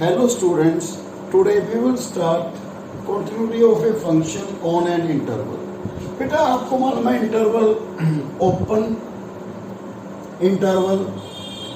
Hello students, today we will start continuity of a function on an interval. बेटा आपको मालूम है interval open interval,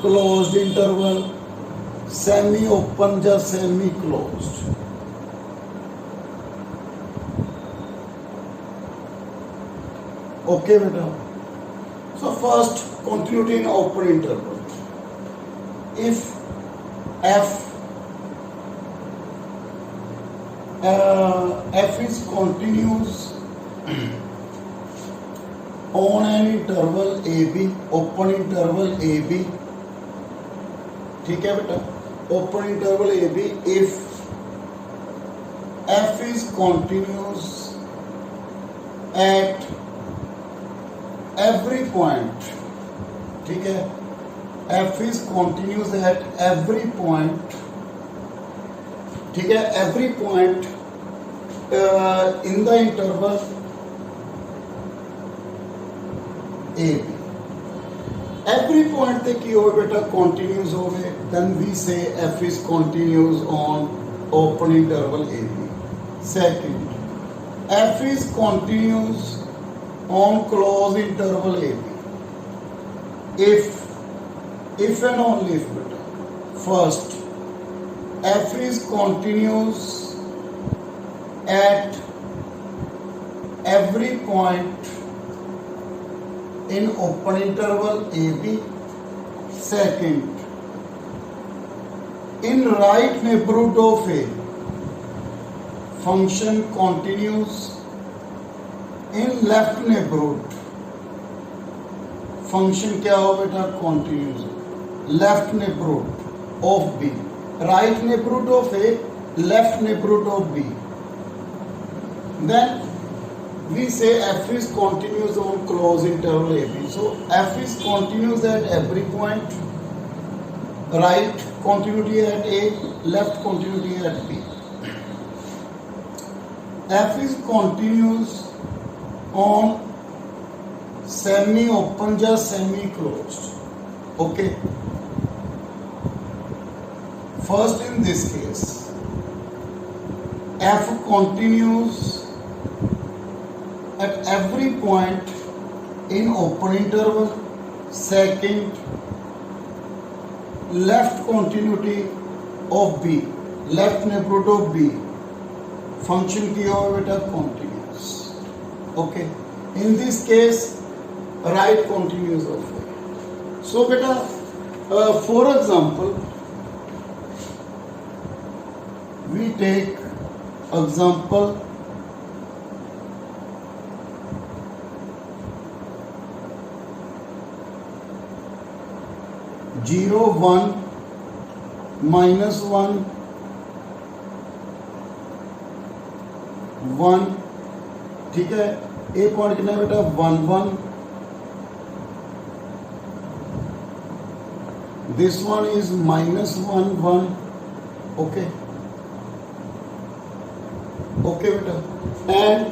closed interval, semi open या semi closed. Okay बेटा. So first continuity in open interval. If f is continuous on an interval AB, open interval AB, ठीक है बेटा, open interval AB, if f is continuous at every point, ठीक है, f is continuous at every point, ठीक है, every point in the interval AB. Every point ते की हो बेटा continuous हो गए, then we say f is continuous on open interval AB. Second, f is continuous on closed interval AB. If and only if beta. First, f is continuous at every point in open interval AB. Second, in right neighborhood of A, function continues. In left neighborhood, function क्या हो बेटा continuous. Left neighborhood of B, right neighborhood of A, left neighborhood of B. Then we say f is continuous on closed interval AB. So f is continuous at every point. Right continuity at A, left continuity at B. F is continuous on semi open या semi closed. Okay. First in this case, f continues at every point in open interval. Second, left continuity of B, left neighborhood of B, function की हो बेटा continuous. Okay. In this case, right continuous of A. So बेटा, for example, we take example (0, 1, -1, 1), ठीक है. ए point कितना है बेटा 1, 1. This one is -1, 1. Okay. Okay बेटा. And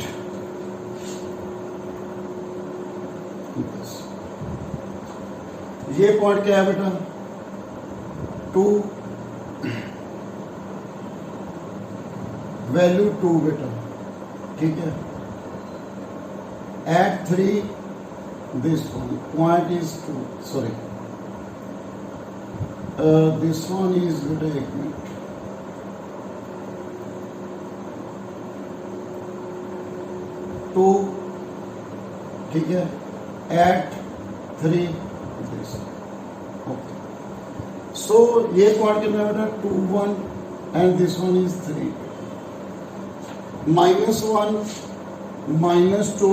ये पॉइंट क्या है बेटा 2, वैल्यू 2 बेटा, ठीक है. At 3, this one point is 2. Sorry, this one is बेटा 1 minute. टू, ठीक है. At 3, this. Okay. So ये पॉइंट कितना बेटा 2, 1 and this one is 3. -1, -2,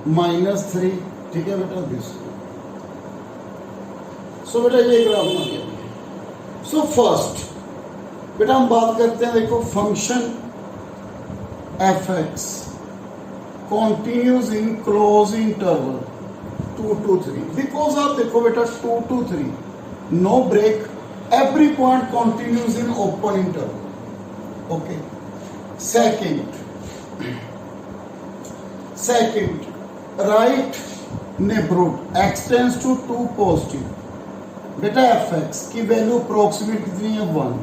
-3, ठीक है बेटा this. So बेटा ये ग्राफ बना दिया. So first बेटा हम बात करते हैं, देखो function fx continues in closed interval 2 to 3. Because आप देखो बेटा 2 to 3, no break, every point continues in open interval. Okay. Second, right neighborhood x tends to 2 positive. बेटा एफ एक्स की वैल्यू अप्रोक्सीमेट कितनी है 1,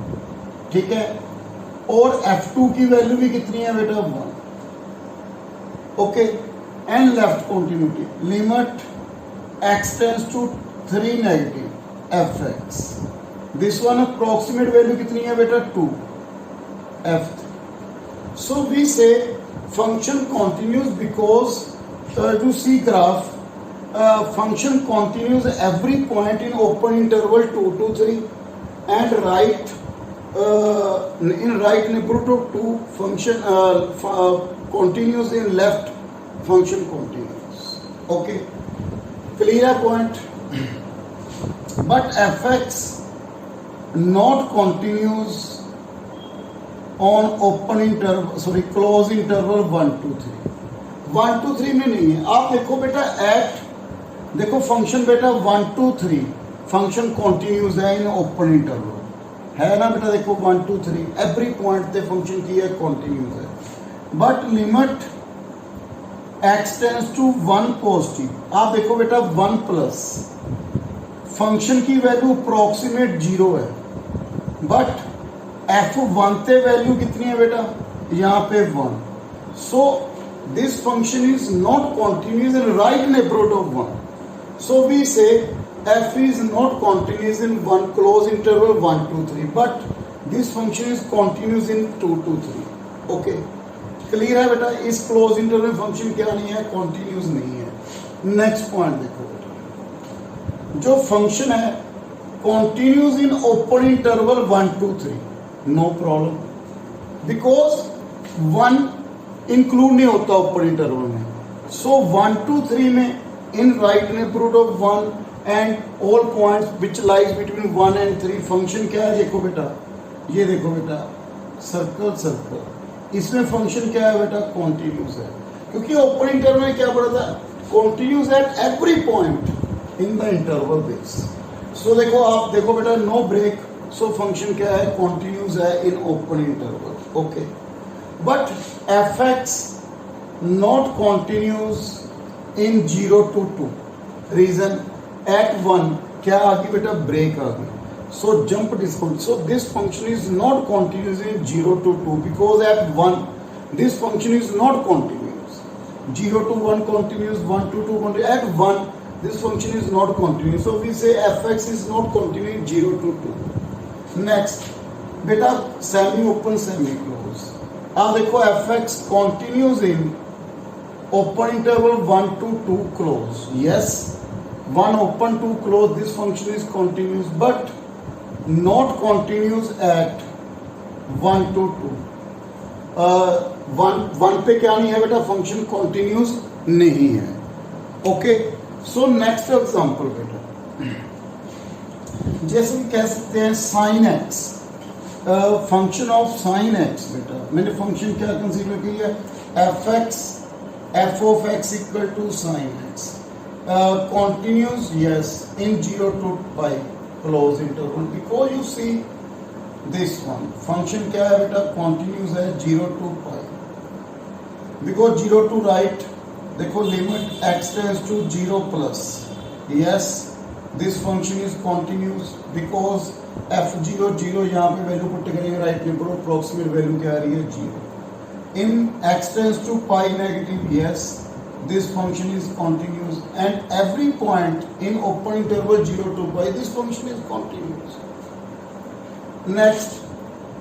ठीक है, और f2 की वैल्यू भी कितनी है बेटा 1, okay. And left continuity limit x tends to 3 negative f x, this one approximate value कितनी है बेटा 2 f3. So we say function continues because you see graph, function continues every point in open interval 2 to 3 and right in right neighborhood of 2 function continues in left function continues, okay, clear point. But fx not continues on open interval close interval 1 to 3, 1 to 3 में नहीं है. आप देखो बेटा eight देखो function बेटा 1 to 3 function continues है in open interval, है ना बेटा, देखो 1 to 3 एवरी पॉइंट पे फंक्शन की है कॉन्टिन्यूज है. But limit x tends to 1 positive, आप देखो बेटा 1 प्लस फंक्शन की वैल्यू अप्रोक्सीमेट 0 है, बट f1 पे वैल्यू कितनी है बेटा यहाँ पे 1. So this function is not continuous in right neighbourhood of 1. So we say f is not continuous in one close interval 1 to 3, but this function is continuous in 2 to 3. Okay, clear है बेटा. इस close interval function क्या नहीं है, continuous नहीं है. Next point देखो बेटा, जो फंक्शन है continuous in open interval 1 to 3, no problem, because 1 include नहीं होता ओपन इंटरवल में. सो 1 to 3 में इन right neighbourhood of 1 and all points which lies between 1 and 3 function क्या है, देखो बेटा, ये देखो बेटा सर्कल सर्कल, इसमें फंक्शन क्या है बेटा कॉन्टिन्यूस है, क्योंकि ओपन इंटरवल में क्या पड़ा था, continuous at every point in the interval base. So देखो आप देखो बेटा नो ब्रेक, सो फंक्शन क्या है कॉन्टिन्यूस है in open interval, okay. But f x not continuous in 0 to 2, reason at 1 क्या आ गई बेटा ब्रेक आ गई, so jump discount. So this function is not continuous in 0 to 2 because at 1 this function is not continuous. 0 to 1 continuous, 1 to 2 continuous, at 1 this function is not continuous, so we say fx is not continuous 0 to 2. Next बेटा semi open semi close, आप देखो fx continues in open interval 1 to 2 close. Yes, 1 open 2 close, this function is continuous, but not continuous at 1 to 2. 1 पे क्या नहीं है बेटा, function continuous नहीं है. ओके, सो नेक्स्ट एग्जांपल बेटा, जैसे कि कह सकते हैं sine x, function of sine x बेटा, मैंने फंक्शन क्या कंसीडर किया है, f x f of x equal to sine x, continues yes in 0 to pi close interval, because you see this one function क्या है बेटा continues है 0 to pi, because 0 to right देखो limit x tends to 0 plus, yes this function is continuous because f0 0 यहाँ पे value put करेंगे right neighbourhood, approximate value क्या आ रही है 0. in x tends to pi negative, yes this function is continuous, and every point in open interval 0 to pi this function is continuous. Next,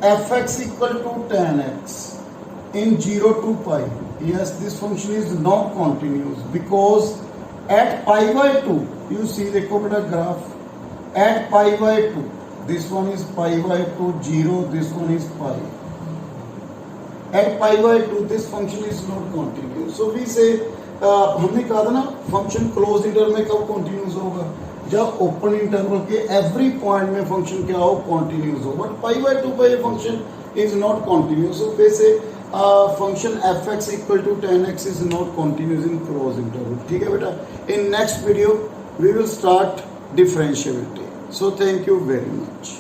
fx equal to tan x in 0 to pi, yes this function is not continuous because at pi by 2 you see देखो बेटा graph, at pi by 2 this one is pi by 2 0, this one is pi, at pi by 2 this function is not continuous. So we say हमने कहा था ना function close interval में कब continuous होगा, जब ओपन इंटरवल के एवरी पॉइंट में फंक्शन क्या हो कॉन्टिन्यूस हो, बट पाई बाय 2 पर function is not continuous. So वैसे function f x equal to tan x is not continuous in close interval. ठीक है बेटा, in next video we will start differentiability. So thank you very much.